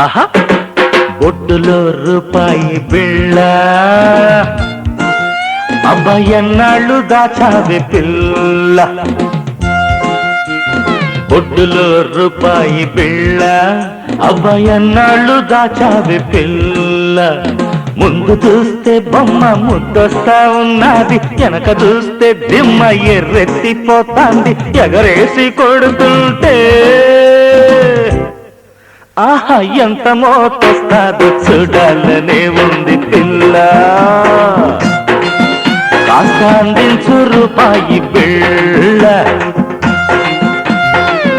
ఆహా బొట్టులో రూపాయి బిళ్ళ అబ్బాయన్నాళ్ళు దాచావే పిల్ల బొట్టులో రూపాయి బిళ్ళ అబ్బాయన్నాళ్ళు దాచావే పిల్ల ముందు చూస్తే బొమ్మ ముద్దొస్తా ఉన్నది వెనక చూస్తే దిమ్మ ఎర్రెత్తిపోతాంది ఎగరేసి కొడుతుంటే ఆహా ఎంత మోతొస్తాదో చూడాలనే ఉంది పిల్ల కాస్త అందించు రూపాయి బిళ్ళ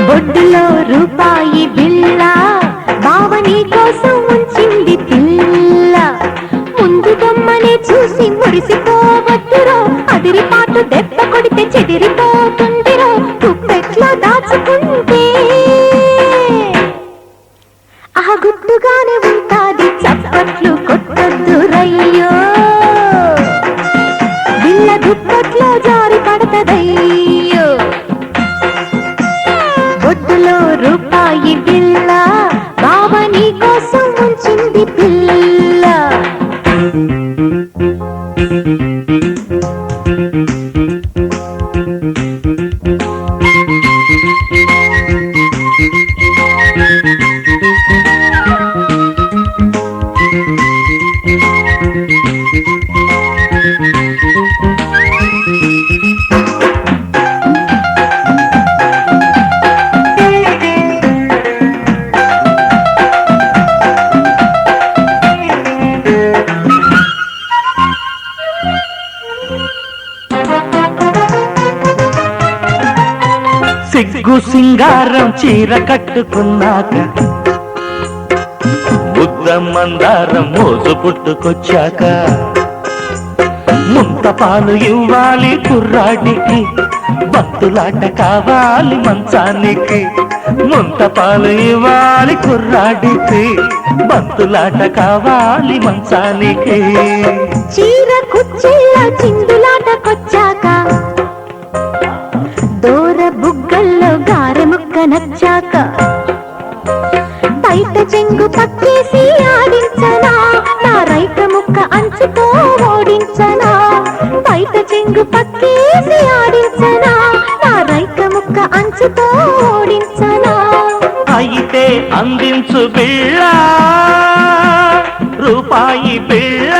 బొడ్డులో రూపాయి బిళ్ళ బావ నీ కోసం ఉంచింది పిల్ల ముందు బొమ్మనే చూసి మురిసిపోవద్దురో అదిరిపాటు దెబ్బ కొడితే చెదిరిపోతుందిరో కుప్పెట్లో దాచుకుంటే ఆ గుట్టుగానే ఉంటాది చప్పట్లు కొట్టొద్దు రయ్యో బిళ్ళ గుప్పట్లో జారి పడతదయ్యో బొడ్డులో రూపాయి బిళ్ళ బావ నీ కోసం ఉంచింది పిల్ల సిగ్గు సింగారం చీర కట్టుకున్నాక బుద్ధ మందారం మోజు పుట్టుకొచ్చాక ముంత పాలు ఇవ్వాలి కుర్రాడికి బంతులాట కావాలి మంచానికి ముంత పాలు ఇవ్వాలి కుర్రాడికి బంతులాట కావాలి మంచానికి చీర కుచ్చిళ్ళ చిందులాటకొచ్చాక దూర బుగ్గల్లో గారె ముక్క నచ్చాక బయట చెంగు పక్కేసి ఆడించనా నా రైక ముక్క అంచుతో ఓడించనా బయట చెంగు పక్కేసి ఆడించనా నా రైక ముక్క అంచుతో ఓడించనా అయితే అందించు బిళ్ళ రూపాయి బిళ్ళ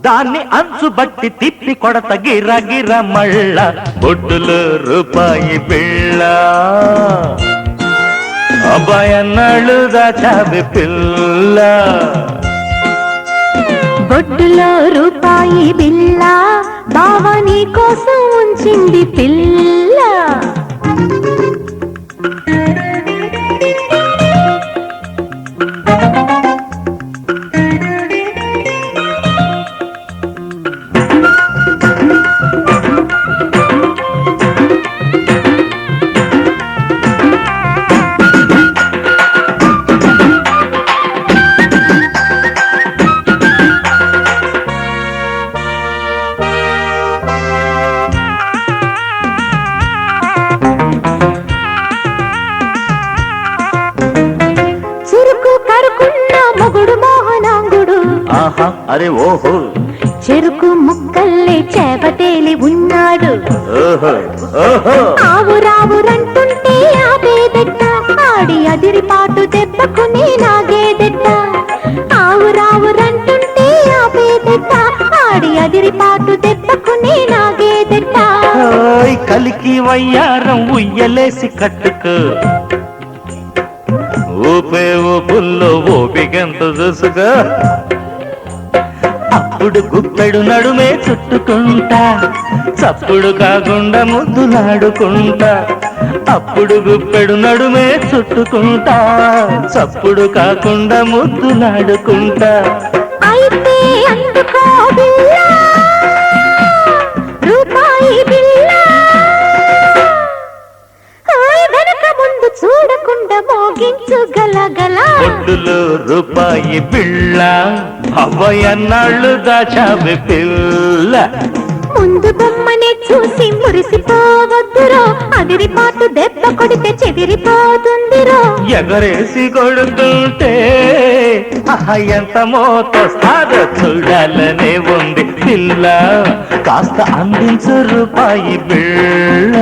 దాన్ని అంచు బట్టి తిప్పి కొడత గిర గిర మళ్ళ బొడ్డులో రూపాయి బిళ్ళ అబ్బాయన్నాళ్ళు దాచావే పిల్ల బొడ్డులో రూపాయి బిళ్ళ బావ నీ కోసం ఉంచింది పిల్ల అరే ఓహో చెరుకు ముక్కల్లే చేపతేలి ఉన్నాడు ఆవు రావురంటుంటే ఆపేదెట్ట ఆడి అదిరిపాటు దెబ్బకుని నాగేదెట్ట ఆవు రావురంటుంటే ఆపేదెట్ట ఆడి అదిరిపాటు దెబ్బకుని నాగేదెట్ట కలికి వయ్యారం ఉయ్యలేసి కట్టుకు ఊపే ఊపుల్లో ఓపికంత చూసుగా అప్పుడు గుప్పెడు నడుమే చుట్టుకుంటా చప్పుడు కాకుండా ముద్దులాడుకుంటా అప్పుడు గుప్పెడు నడుమే చుట్టుకుంటా చప్పుడు కాకుండా ముద్దులాడుకుంటా అయితే అందుకో బిల్లా రూపాయి బిల్లా వెనక ముందు చూడకుండా మోగించు గలగల ఒడ్డులో రూపాయి బిళ్ళ అవ్వయన్నాళ్ళు దాచావి పిల్ల ముందు బొమ్మనే చూసి మురిసిపోవద్దురో అదిరిపాటు దెబ్బ కొడితే చెదిరిపోతుందిరో ఎగరేసి కొడుతుంటే ఎంత మోతొస్తాదో చూడాలనే ఉంది పిల్ల కాస్త అందించు రూపాయి బిళ్ళ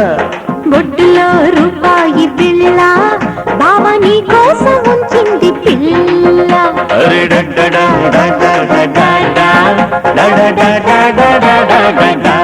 బొడ్డులో రూపాయి బిళ్ళ బావ నీ కోసం ఉంచింది పిల్ల అరే డడ్డడా డడ్డడా డడ్డా డడ్డడా డడ్డడా